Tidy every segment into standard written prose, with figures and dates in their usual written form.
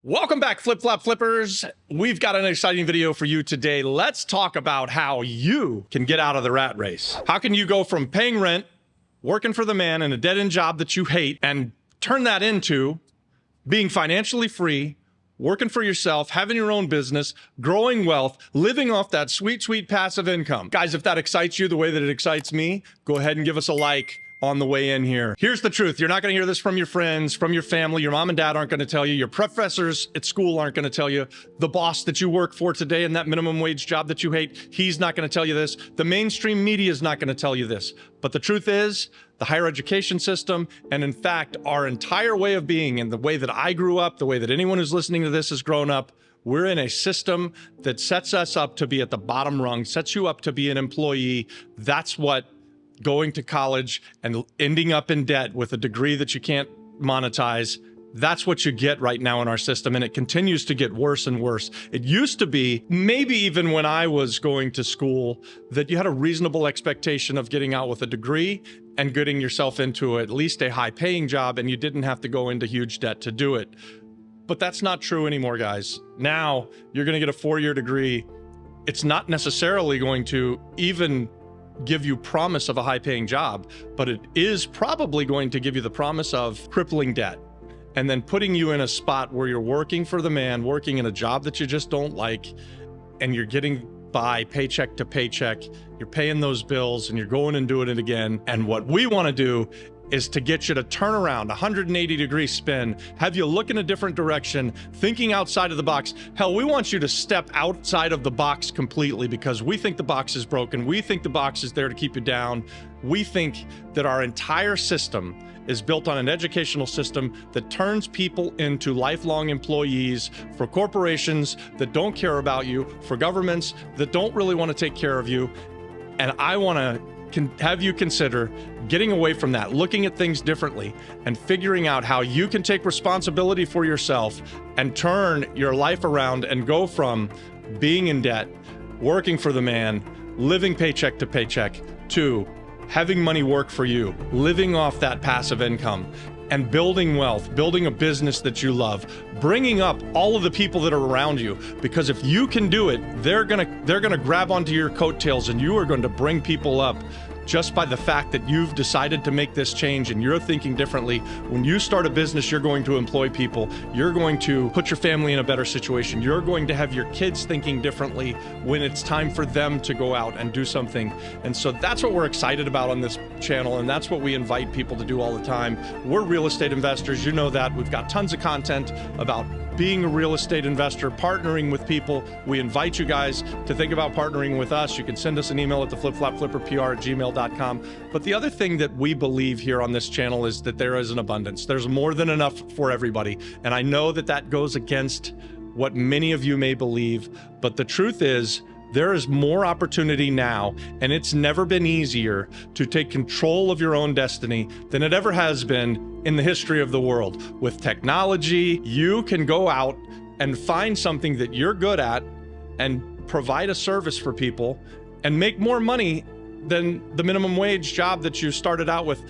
Welcome back, Flip-Flop Flippers. We've got an exciting video for you today. Let's talk about how you can get out of the rat race. How can you go from paying rent, working for the man in a dead-end job that you hate, and turn that into being financially free, working for yourself, having your own business, growing wealth, living off that sweet, sweet passive income. Guys, if that excites you the way that it excites me, go ahead and give us a like on the way in here. Here's the truth. You're not going to hear this from your friends, from your family. Your mom and dad aren't going to tell you. Your professors at school aren't going to tell you. The boss that you work for today in that minimum wage job that you hate, he's not going to tell you this. The mainstream media is not going to tell you this. But the truth is, the higher education system, and in fact, our entire way of being and the way that I grew up, the way that anyone who's listening to this has grown up, we're in a system that sets us up to be at the bottom rung, sets you up to be an employee. That's what going to college and ending up in debt with a degree that you can't monetize, that's what you get right now in our system, and it continues to get worse and worse. It used to be, maybe even when I was going to school, that you had a reasonable expectation of getting out with a degree and getting yourself into at least a high-paying job, and you didn't have to go into huge debt to do it. But that's not true anymore, guys. Now, you're going to get a 4-year degree. It's not necessarily going to even give you promise of a high-paying job, but it is probably going to give you the promise of crippling debt and then putting you in a spot where you're working for the man, working in a job that you just don't like, and you're getting by paycheck to paycheck. You're paying those bills and you're going and doing it again. And what we want to do is to get you to turn around, 180-degree spin, have you look in a different direction, thinking outside of the box. Hell, we want you to step outside of the box completely because we think the box is broken. We think the box is there to keep you down. We think that our entire system is built on an educational system that turns people into lifelong employees for corporations that don't care about you, for governments that don't really want to take care of you. And I want to have you consider getting away from that, looking at things differently, and figuring out how you can take responsibility for yourself and turn your life around and go from being in debt, working for the man, living paycheck to paycheck, to having money work for you, living off that passive income, and building wealth, building a business that you love, bringing up all of the people that are around you. Because if you can do it, they're gonna grab onto your coattails, and you are going to bring people up just by the fact that you've decided to make this change and you're thinking differently. When you start a business, you're going to employ people. You're going to put your family in a better situation. You're going to have your kids thinking differently when it's time for them to go out and do something. And so that's what we're excited about on this channel, and that's what we invite people to do all the time. We're real estate investors. You know that. We've got tons of content about being a real estate investor, partnering with people. We invite you guys to think about partnering with us. You can send us an email at theflipflopflipperpr@gmail.com. But the other thing that we believe here on this channel is that there is an abundance. There's more than enough for everybody. And I know that that goes against what many of you may believe, but the truth is, there is more opportunity now, and it's never been easier to take control of your own destiny than it ever has been in the history of the world. With technology, you can go out and find something that you're good at and provide a service for people and make more money than the minimum wage job that you started out with.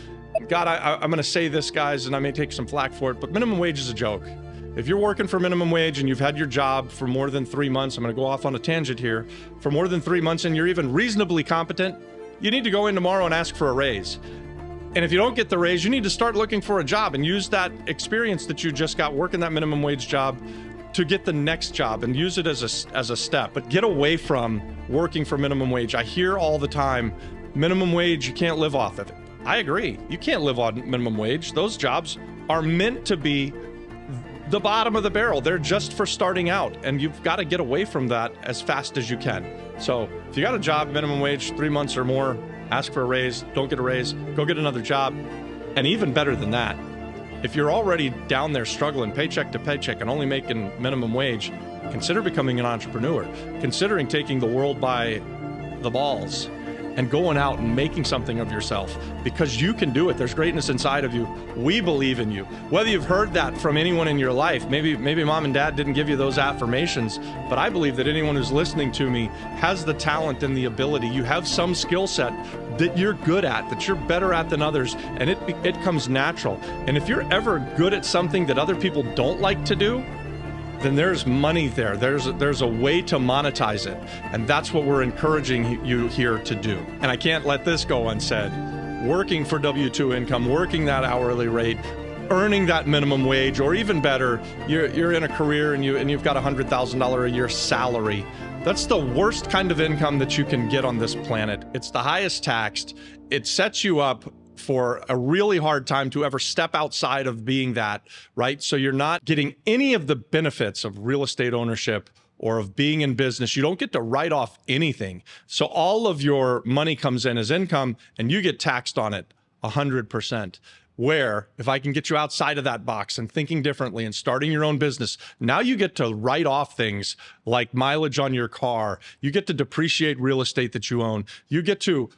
God, I'm gonna say this, guys, and I may take some flack for it, but minimum wage is a joke. If you're working for minimum wage and you've had your job for more than 3 months, I'm going to go off on a tangent here, for more than 3 months, and you're even reasonably competent, you need to go in tomorrow and ask for a raise. And if you don't get the raise, you need to start looking for a job and use that experience that you just got working that minimum wage job to get the next job and use it as a step. But get away from working for minimum wage. I hear all the time, minimum wage, you can't live off of it. I agree. You can't live on minimum wage. Those jobs are meant to be the bottom of the barrel. They're just for starting out, and you've got to get away from that as fast as you can. So if you got a job, minimum wage, 3 months or more, ask for a raise. Don't get a raise, go get another job. And even better than that, if you're already down there struggling paycheck to paycheck and only making minimum wage, consider becoming an entrepreneur, considering taking the world by the balls and going out and making something of yourself, because you can do it. There's greatness inside of you. We believe in you. Whether you've heard that from anyone in your life, maybe mom and dad didn't give you those affirmations, but I believe that anyone who's listening to me has the talent and the ability. You have some skill set that you're good at, that you're better at than others, and it comes natural. And if you're ever good at something that other people don't like to do, then there's money there. There's a way to monetize it. And that's what we're encouraging you here to do. And I can't let this go unsaid. Working for W-2 income, working that hourly rate, earning that minimum wage, or even better, you're in a career and you've got $100,000 a year salary. That's the worst kind of income that you can get on this planet. It's the highest taxed. It sets you up for a really hard time to ever step outside of being that, right? So you're not getting any of the benefits of real estate ownership or of being in business. You don't get to write off anything. So all of your money comes in as income and you get taxed on it 100%. Where if I can get you outside of that box and thinking differently and starting your own business, now you get to write off things like mileage on your car. You get to depreciate real estate that you own. You get to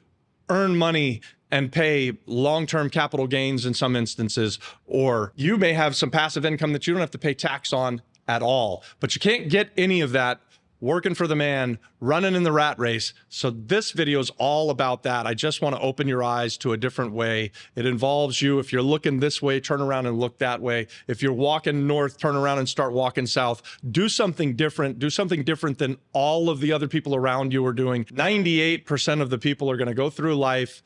earn money and pay long-term capital gains in some instances, or you may have some passive income that you don't have to pay tax on at all. But you can't get any of that working for the man, running in the rat race. So this video is all about that. I just want to open your eyes to a different way. It involves you. If you're looking this way, turn around and look that way. If you're walking north, turn around and start walking south. Do something different. Do something different than all of the other people around you are doing. 98% of the people are going to go through life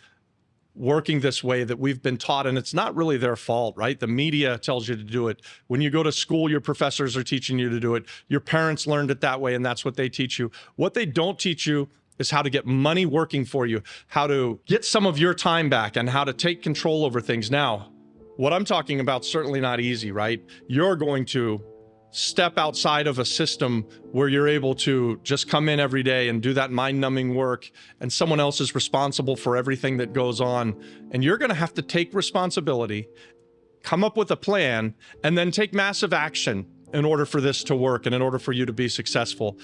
working this way that we've been taught, and it's not really their fault, right? The media tells you to do it. When you go to school, your professors are teaching you to do it. Your parents learned it that way, and that's what they teach you. What they don't teach you is how to get money working for you, how to get some of your time back, and how to take control over things. Now, what I'm talking about is certainly not easy, right? You're going to step outside of a system where you're able to just come in every day and do that mind-numbing work, and someone else is responsible for everything that goes on. And you're going to have to take responsibility, come up with a plan, and then take massive action in order for this to work and in order for you to be successful.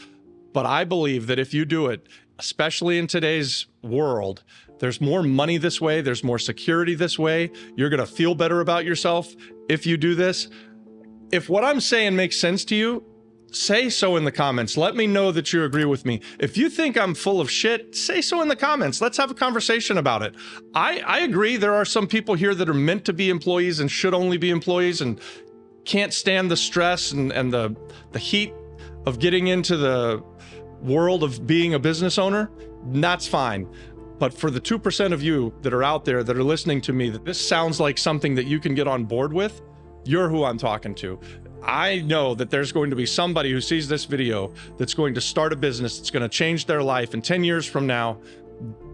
But I believe that if you do it, especially in today's world, there's more money this way, there's more security this way. You're going to feel better about yourself if you do this. If what I'm saying makes sense to you, say so in the comments. Let me know that you agree with me. If you think I'm full of shit, say so in the comments. Let's have a conversation about it. I agree there are some people here that are meant to be employees and should only be employees and can't stand the stress and the heat of getting into the world of being a business owner. That's fine. But for the 2% of you that are out there that are listening to me, that this sounds like something that you can get on board with, you're who I'm talking to. I know that there's going to be somebody who sees this video that's going to start a business that's going to change their life. And 10 years from now,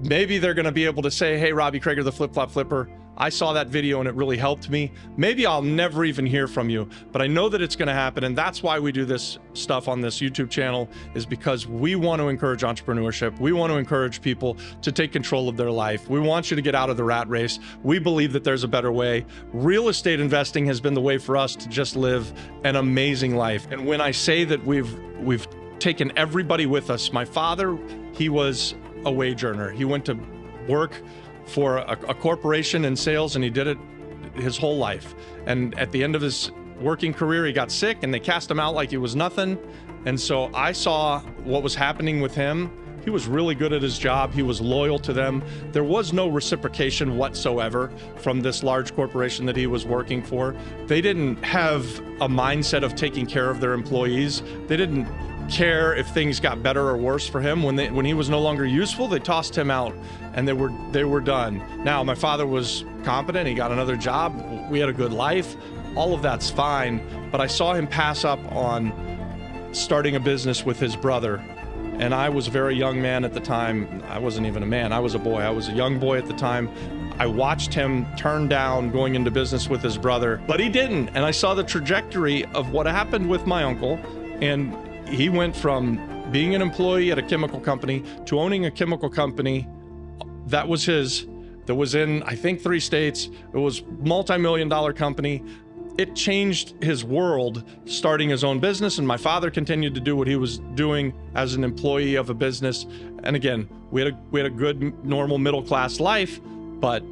maybe they're going to be able to say, hey, Robbie Krager, the Flip Flop Flipper, I saw that video and it really helped me. Maybe I'll never even hear from you, but I know that it's going to happen. And that's why we do this stuff on this YouTube channel, is because we want to encourage entrepreneurship. We want to encourage people to take control of their life. We want you to get out of the rat race. We believe that there's a better way. Real estate investing has been the way for us to just live an amazing life. And when I say that we've taken everybody with us, my father, he was a wage earner. He went to work for a corporation in sales, and he did it his whole life. And at the end of his working career, he got sick and they cast him out like he was nothing. And so I saw what was happening with him. He was really good at his job. He was loyal to them. There was no reciprocation whatsoever from this large corporation that he was working for. They didn't have a mindset of taking care of their employees. They didn't care if things got better or worse for him. When he was no longer useful, they tossed him out and they were done. Now, my father was competent. He got another job. We had a good life. All of that's fine. But I saw him pass up on starting a business with his brother. And I was a very young man at the time. I wasn't even a man. I was a boy. I was a young boy at the time. I watched him turn down going into business with his brother, but he didn't. And I saw the trajectory of what happened with my uncle. And he went from being an employee at a chemical company to owning a chemical company that was his, that was in, I think, 3 states. It was multi-million-dollar company. It changed his world, starting his own business. And my father continued to do what he was doing as an employee of a business. And again, we had a good, normal, middle-class life, but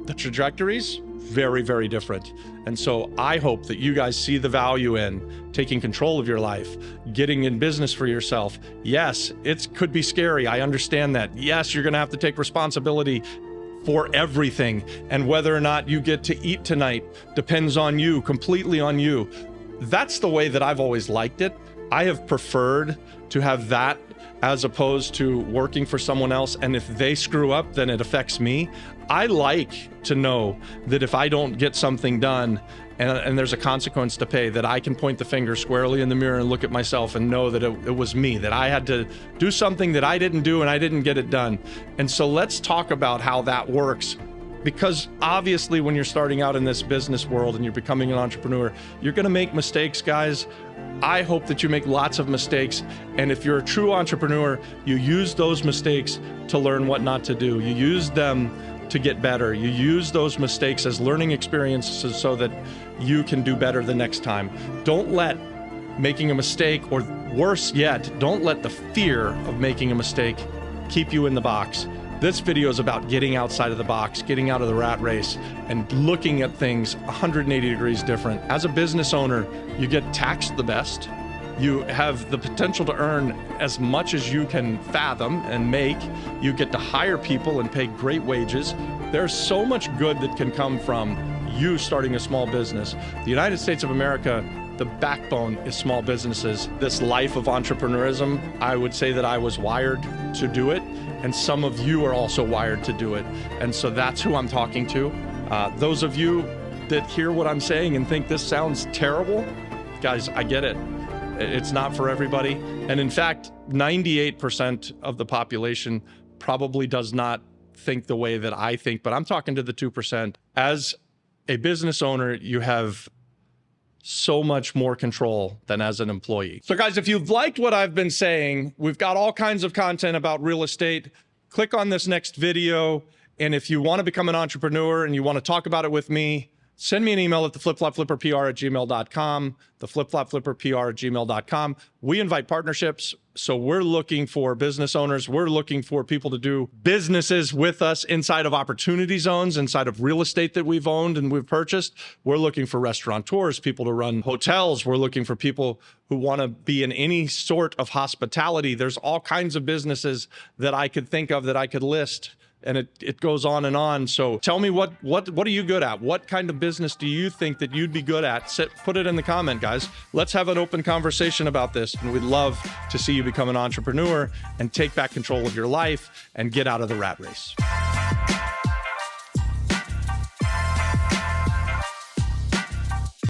the trajectories, very, very different. And so I hope that you guys see the value in taking control of your life, getting in business for yourself. Yes, it could be scary. I understand that. Yes, you're going to have to take responsibility for everything. And whether or not you get to eat tonight depends on you, completely on you. that's the way that I've always liked it. I have preferred to have that as opposed to working for someone else. And if they screw up, then it affects me. I like to know that if I don't get something done and there's a consequence to pay, that I can point the finger squarely in the mirror and look at myself and know that it was me, that I had to do something that I didn't do and I didn't get it done. And so let's talk about how that works. Because obviously when you're starting out in this business world and you're becoming an entrepreneur, you're gonna make mistakes, guys. I hope that you make lots of mistakes. And if you're a true entrepreneur, you use those mistakes to learn what not to do. You use them to get better. You use those mistakes as learning experiences so that you can do better the next time. Don't let making a mistake, or worse yet, don't let the fear of making a mistake keep you in the box. This video is about getting outside of the box, getting out of the rat race, and looking at things 180 degrees different. As a business owner, you get taxed the best. You have the potential to earn as much as you can fathom and make. You get to hire people and pay great wages. There's so much good that can come from you starting a small business. The United States of America, the backbone is small businesses. This life of entrepreneurism, I would say that I was wired to do it. And some of you are also wired to do it. And so that's who I'm talking to. Those of you that hear what I'm saying and think this sounds terrible, guys, I get it. It's not for everybody. And in fact, 98% of the population probably does not think the way that I think, but I'm talking to the 2%. As a business owner, you have so much more control than as an employee. So guys, if you've liked what I've been saying, we've got all kinds of content about real estate. Click on this next video. And if you want to become an entrepreneur and you want to talk about it with me, send me an email at theflipflopflipperpr@gmail.com, theflipflopflipperpr@gmail.com. We invite partnerships. So we're looking for business owners. We're looking for people to do businesses with us inside of opportunity zones, inside of real estate that we've owned and we've purchased. We're looking for restaurateurs, people to run hotels. We're looking for people who want to be in any sort of hospitality. There's all kinds of businesses that I could think of that I could list. And it goes on and on. So tell me what are you good at? What kind of business do you think that you'd be good at? Put it in the comment, guys. Let's have an open conversation about this. And we'd love to see you become an entrepreneur and take back control of your life and get out of the rat race.